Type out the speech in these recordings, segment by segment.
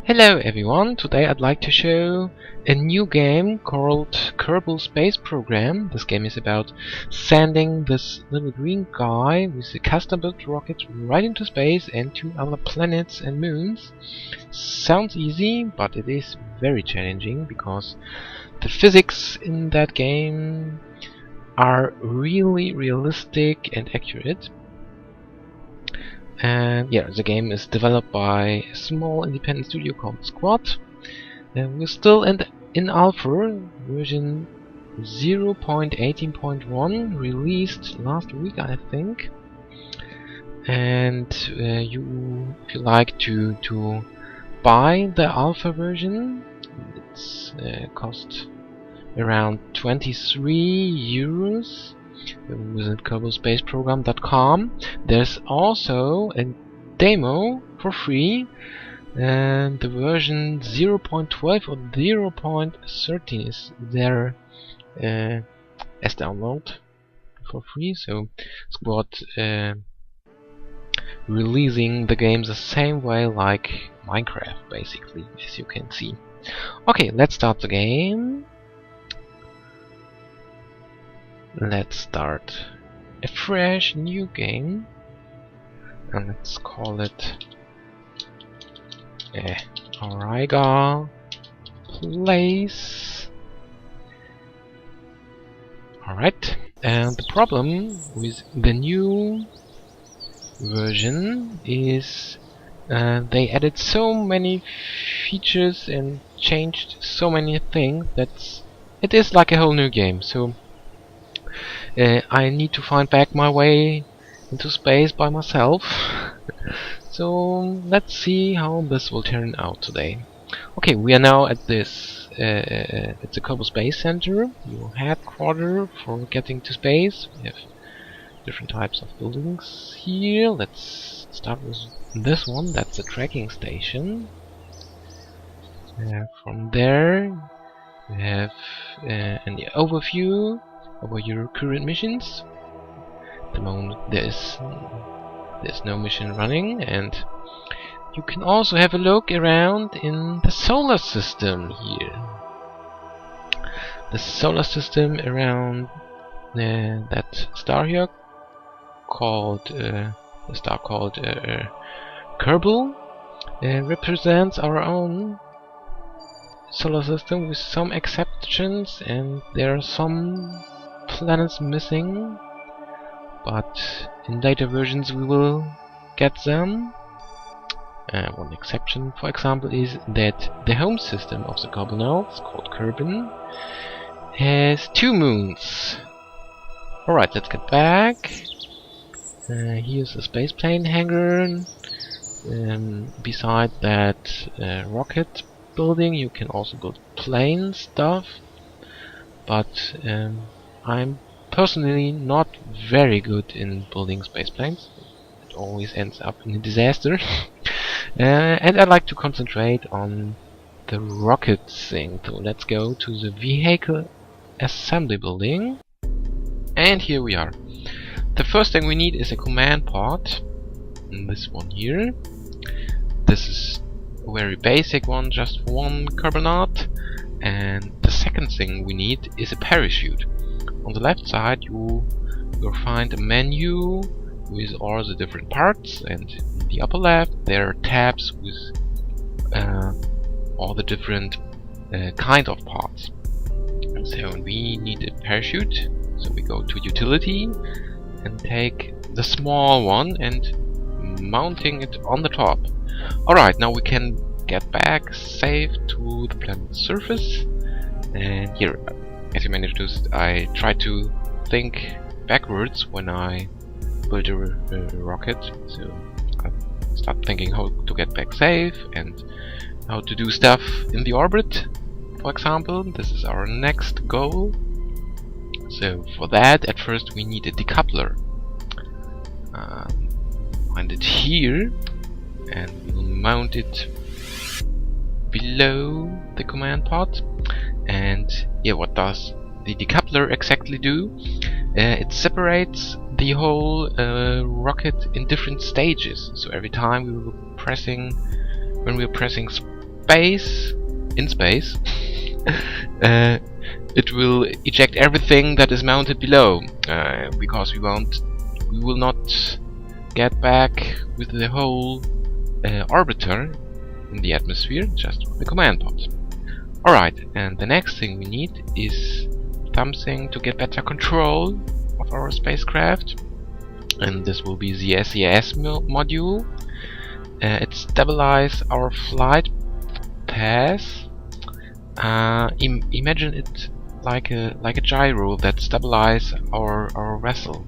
Hello everyone, today I'd like to show a new game called Kerbal Space Program. This game is about sending this little green guy with a custom-built rocket right into space and to other planets and moons. Sounds easy, but it is very challenging because the physics in that game are really realistic and accurate. And yeah, the game is developed by a small independent studio called Squad. And we're still in alpha version 0.18.1, released last week, I think. And if you like to buy the alpha version, it's cost around 23 euros. Visit kerbalspaceprogram.com. There's also a demo for free, and the version 0.12 or 0.13 is there as download for free. So Squad releasing the game the same way like Minecraft, basically, as you can see. Okay, let's start the game. Let's start a fresh new game, and let's call it Auriga Place. Alright, and the problem with the new version is they added so many features and changed so many things that it is like a whole new game. So I need to find back my way into space by myself. So let's see how this will turn out today. Okay, we are now at this at the Kerbal Space Center, your headquarters for getting to space. We have different types of buildings here. Let's start with this one. That's a tracking station. From there we have an overview over your current missions. At the moment there's no mission running, and you can also have a look around in the solar system here. The solar system around that star here, called the star called Kerbal, represents our own solar system with some exceptions, and there are some planets missing, but in later versions we will get them. One exception, for example, is that the home system of the Kerbal, called Kerbin, has 2 moons. Alright, let's get back. Here's a spaceplane hangar. Beside that rocket building you can also build plane stuff, but I'm personally not very good in building space planes. It always ends up in a disaster. And I like to concentrate on the rocket thing. So let's go to the vehicle assembly building. And here we are. The first thing we need is a command pod. This one here. This is a very basic one, just one carbonate. And the second thing we need is a parachute. On the left side you'll find a menu with all the different parts, and in the upper left there are tabs with all the different kind of parts. And so we need a parachute, so we go to utility and take the small one and mounting it on the top. Alright, now we can get back safe to the planet's surface. And here, as you may notice, I try to think backwards when I build a rocket. So I start thinking how to get back safe and how to do stuff in the orbit, for example. This is our next goal. So for that, at first we need a decoupler. Find it here, and we'll mount it below the command pod. And yeah, what does the decoupler exactly do? It separates the whole rocket in different stages. So every time when we're pressing space, it will eject everything that is mounted below, because we will not get back with the whole orbiter in the atmosphere, just with the command pod. Alright, and the next thing we need is something to get better control of our spacecraft, and this will be the SES module. It stabilizes our flight path. Imagine it like a gyro that stabilizes our vessel.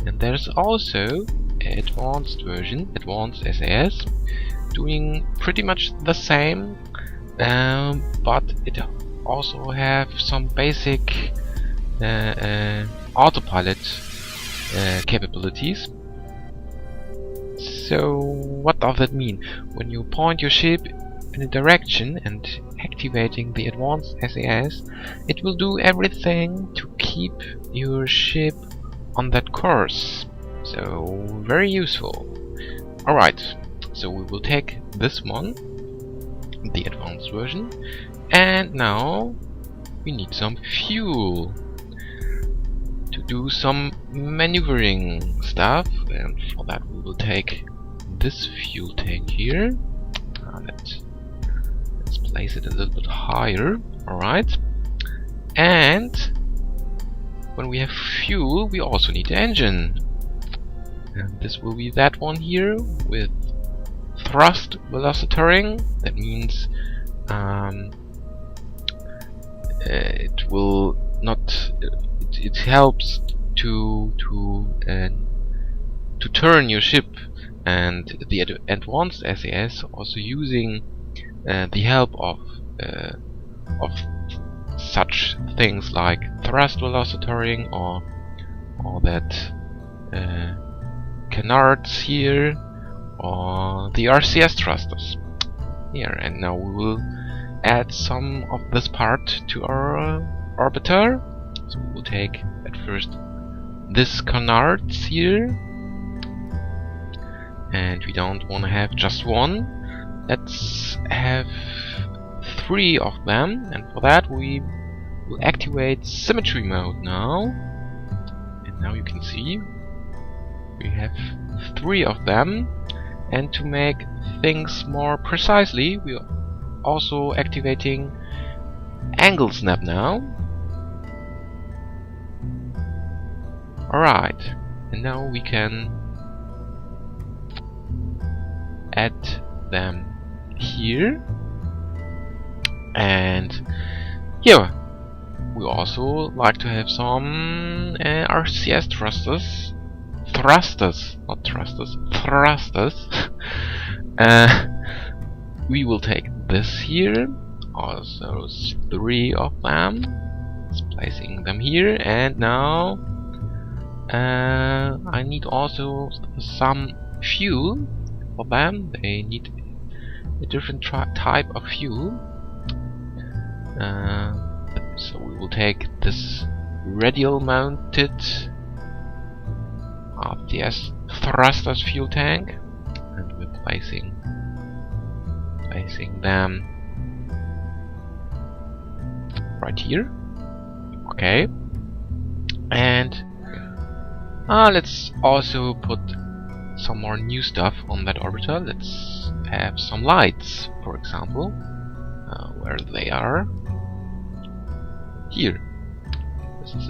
And there's also an advanced version, advanced SAS, doing pretty much the same, but it also have some basic autopilot capabilities. So what does that mean? When you point your ship in a direction and activating the advanced SAS, it will do everything to keep your ship on that course. So very useful. Alright, so we will take this one, the advanced version, and now we need some fuel to do some maneuvering stuff, and for that we will take this fuel tank here. Let's place it a little bit higher. Alright, and when we have fuel we also need the engine, and this will be that one here with thrust velocitoring. That means it will not. It helps to turn your ship, and the advanced SAS also using the help of such things like thrust velocitoring or that canards here, or the RCS thrusters here. And now we will add some of this part to our orbiter. So we will take at first this canards here, and we don't want to have just one. Let's have 3 of them, and for that we will activate symmetry mode now. And now you can see we have 3 of them, and to make things more precisely we are also activating angle snap now. Alright, and now we can add them here, and here we also like to have some RCS thrusters, not thrusters, thrusters. We will take this here, also 3 of them, placing them here, and now I need also some fuel for them. They need a different type of fuel. So we will take this radial mounted RTS thrusters fuel tank, and we're placing them right here. Okay, and let's also put some more new stuff on that orbiter. Let's have some lights, for example. Where they are? Here. This is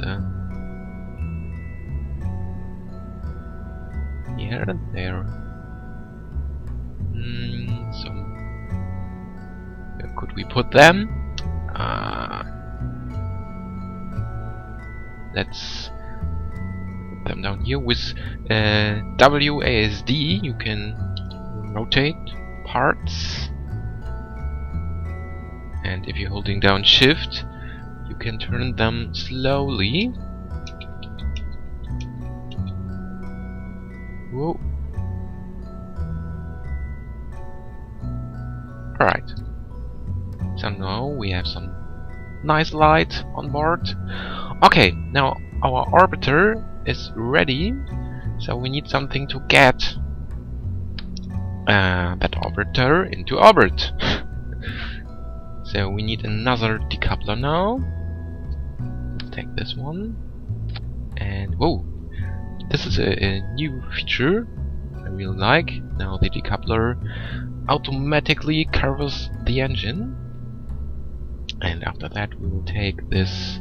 here, there. So where could we put them? Let's put them down here. With WASD you can rotate parts, and if you're holding down Shift you can turn them slowly. Whoa. Alright, so now we have some nice light on board. Okay, now our orbiter is ready, so we need something to get that orbiter into orbit. So we need another decoupler now. Let's take this one. And whoa! This is a new feature I really like. Now the decoupler automatically covers the engine. And after that we will take this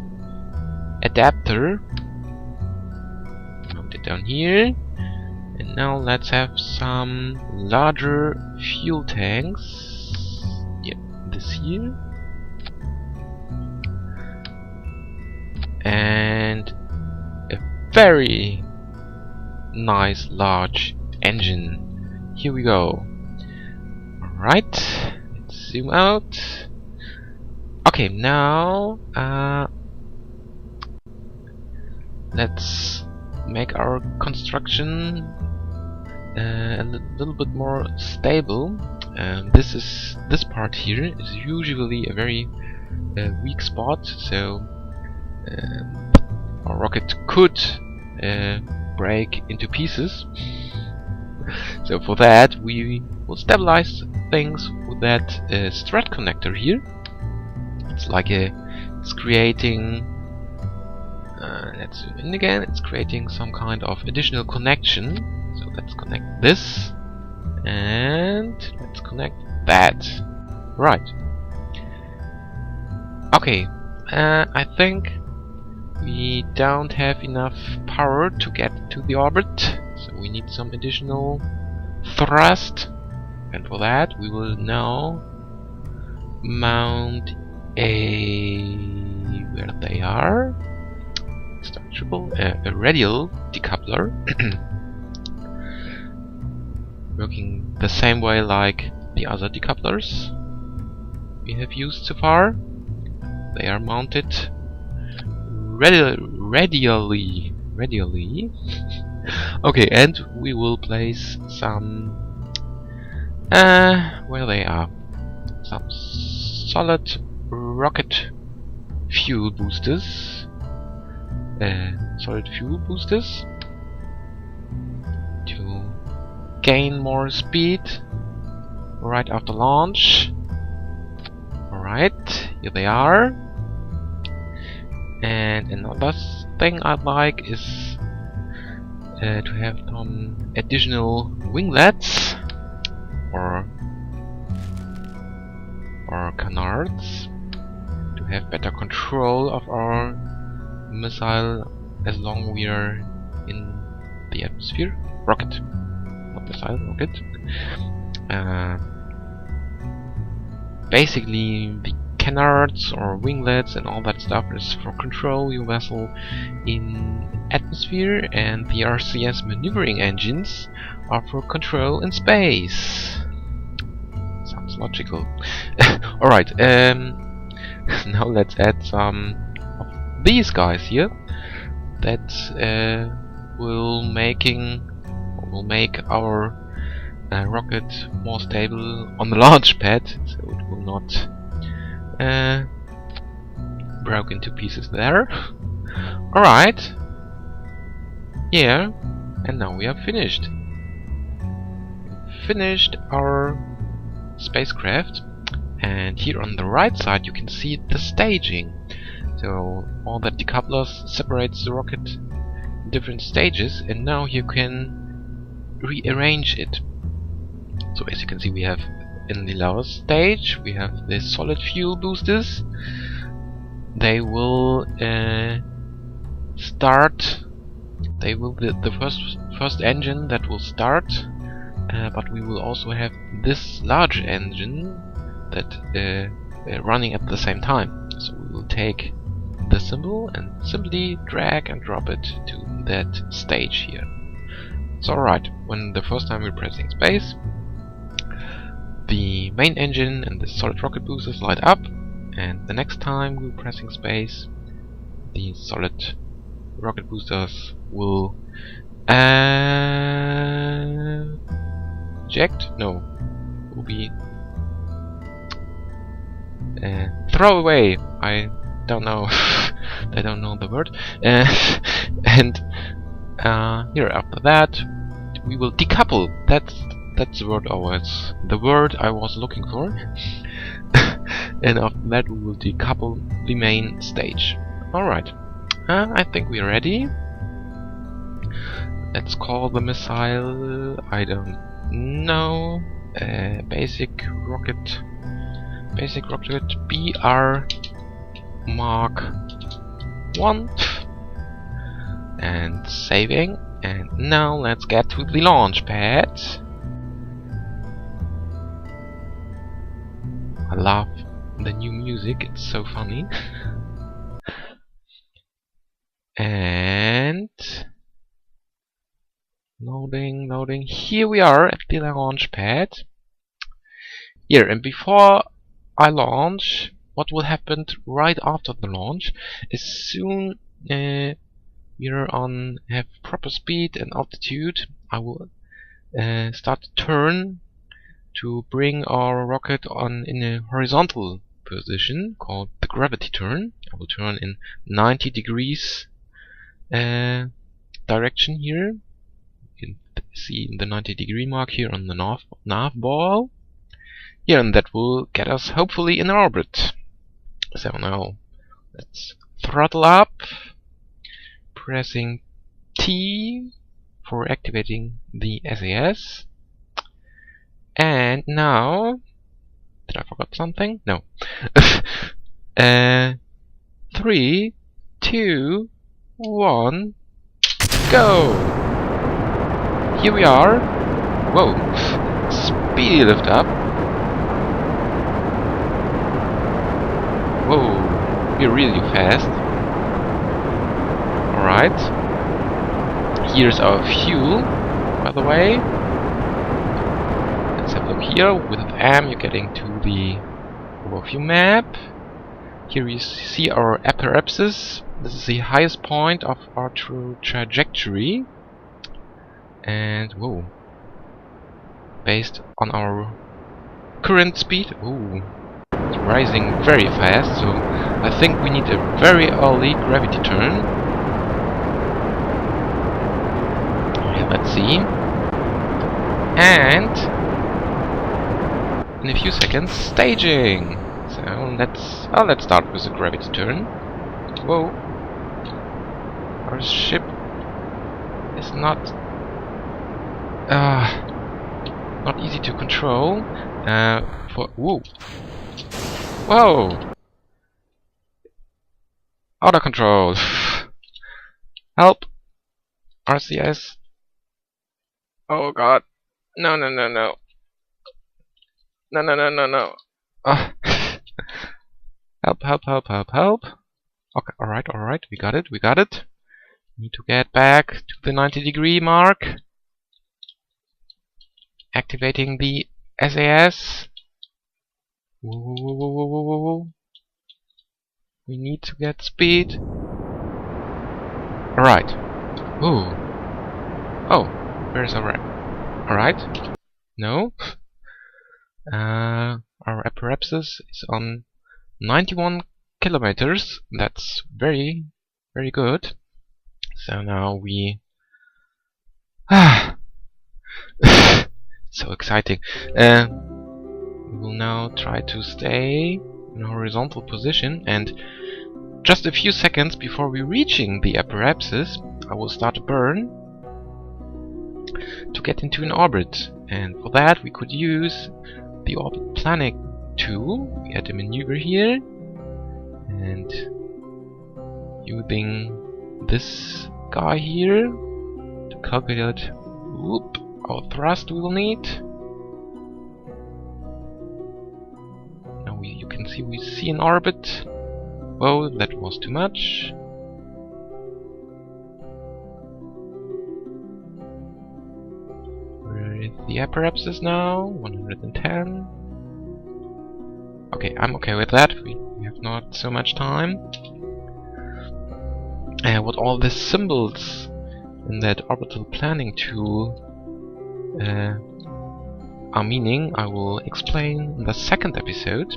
adapter, mount it down here, and now let's have some larger fuel tanks. Yeah, this here. And a very nice large engine. Here we go. Alright, let's zoom out. Okay, now let's make our construction a little bit more stable. This part here is usually a very weak spot, so our rocket could break into pieces. So for that we will stabilize things with that strut connector here. It's like it's creating. Let's zoom in again. It's creating some kind of additional connection. So let's connect this, and let's connect that. Right. Okay. I think we don't have enough power to get to the orbit, so we need some additional thrust. And for that, we will now mount where they are. A radial decoupler, working the same way like the other decouplers we have used so far. They are mounted radially. Okay, and we will place some where they are, some solid rocket fuel boosters. Solid fuel boosters to gain more speed right after launch. Alright, here they are. And another thing I'd like is to have some additional winglets or canards to have better control of our missile as long we are in the atmosphere. Rocket, not missile, rocket. Basically the canards or winglets and all that stuff is for control your vessel in atmosphere, and the RCS maneuvering engines are for control in space. Sounds logical. Alright, now let's add some these guys here that will make our rocket more stable on the launch pad, so it will not break into pieces there. Alright, yeah, and now we are finished. Finished our spacecraft, and here on the right side you can see the staging. So all that decouplers separates the rocket in different stages, and now you can rearrange it. So as you can see, we have in the lower stage we have the solid fuel boosters. They will start. They will the first engine that will start, but we will also have this large engine that running at the same time. So we will take the symbol and simply drag and drop it to that stage here. It's alright. When the first time we're pressing space, the main engine and the solid rocket boosters light up, and the next time we're pressing space, the solid rocket boosters will eject? No, will be throw away. I don't know. I don't know the word. And here after that we will decouple. That's the word. The word I was looking for. And after that we will decouple the main stage. Alright, I think we're ready. Let's call the missile, I don't know, basic rocket BR Mark 1, and saving. And now let's get to the launch pad. I love the new music, it's so funny. And loading. Here we are at the launch pad. Here, and before I launch, what will happen right after the launch is soon have proper speed and altitude. I will start to turn to bring our rocket in a horizontal position called the gravity turn. I will turn in 90 degrees direction here. You can see the 90-degree mark here on the nav ball. Yeah, and that will get us hopefully in orbit. So now let's throttle up, pressing T for activating the SAS. And now, did I forget something? No. 3, 2, 1, go! Here we are. Whoa! Speedy lift up. Whoa! We're really fast. Alright. Here's our fuel, by the way. Let's have a look here. With M, you're getting to the overview map. Here you see our apoapsis. This is the highest point of our trajectory. And whoa, based on our current speed, ooh, it's rising very fast. So I think we need a very early gravity turn. Okay, let's see. And in a few seconds, staging. So let's start with the gravity turn. Whoa, our ship is not easy to control. Whoa, out of control. Help, RCS. Oh God, no. Help. Okay, alright, we got it. Need to get back to the 90-degree mark. Activating the SAS. Whoa. We need to get speed. Alright. Ooh. Oh, where's our alright. No. Our apoapsis is on 91 kilometers. That's very good. So now we so exciting. We will now try to stay in a horizontal position, and just a few seconds before we reaching the apoapsis, I will start a burn to get into an orbit. And for that we could use the orbit planning tool. We had a maneuver here, and using this guy here to calculate our thrust we will need. Now you can see we see an orbit. Whoa, that was too much. Where is the apoapsis now? 110. Okay, I'm okay with that. We have not so much time. What all the symbols in that orbital planning tool are meaning, I will explain in the second episode.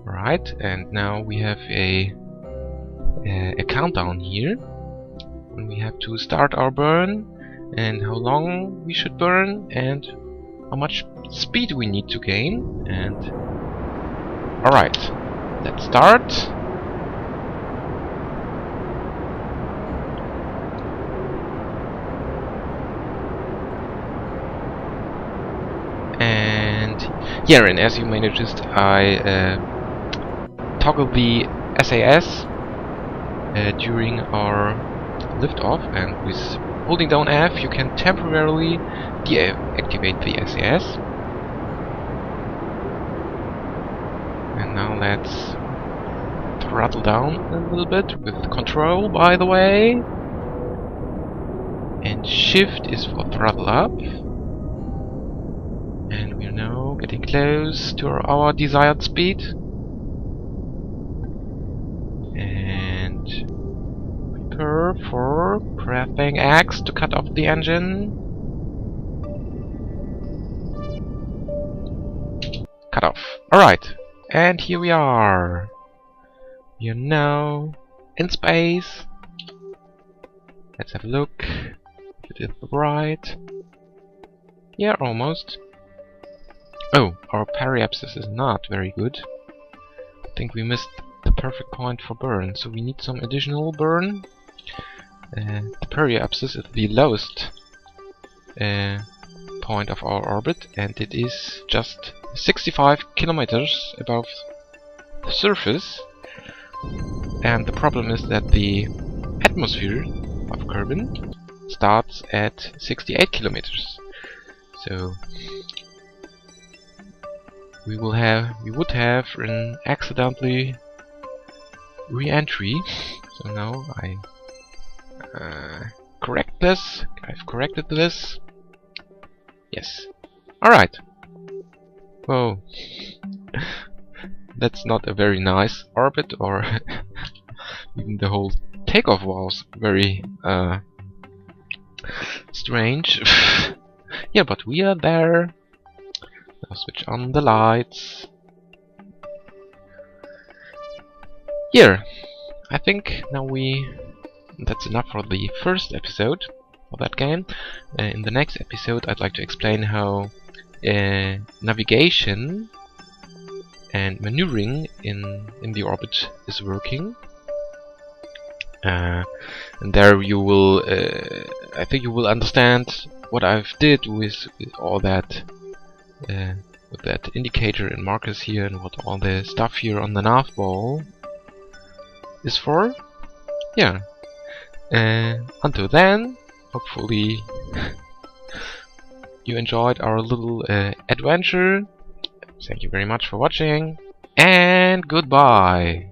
Right, and now we have a countdown here when we have to start our burn, and how long we should burn, and how much speed we need to gain. And alright, let's start. And yeah, and as you may notice, I toggled the SAS during our liftoff, and with holding down F you can temporarily deactivate the SAS. And now let's throttle down a little bit with control, by the way. And shift is for throttle up. And we're now getting close to our desired speed. And prepare for pressing X to cut off the engine. Cut off. Alright. And here we are. We are now in space. Let's have a look. If it is right. Yeah, almost. Oh, our periapsis is not very good. I think we missed the perfect point for burn, so we need some additional burn. The periapsis is the lowest point of our orbit, and it is just 65 kilometers above the surface. And the problem is that the atmosphere of Kerbin starts at 68 kilometers. So we would have an accidentally re-entry. So now I correct this. I've corrected this. Yes. Alright. Whoa. That's not a very nice orbit, or even the whole takeoff was very strange. Yeah, but we are there. Now switch on the lights. Here, I think now that's enough for the first episode of that game. In the next episode I'd like to explain how navigation and maneuvering in the orbit is working. And there you will, I think you will understand what I've did with all that, with that indicator and markers here, and what all the stuff here on the nav ball is for. Yeah. Until then, hopefully you enjoyed our little adventure. Thank you very much for watching, and goodbye.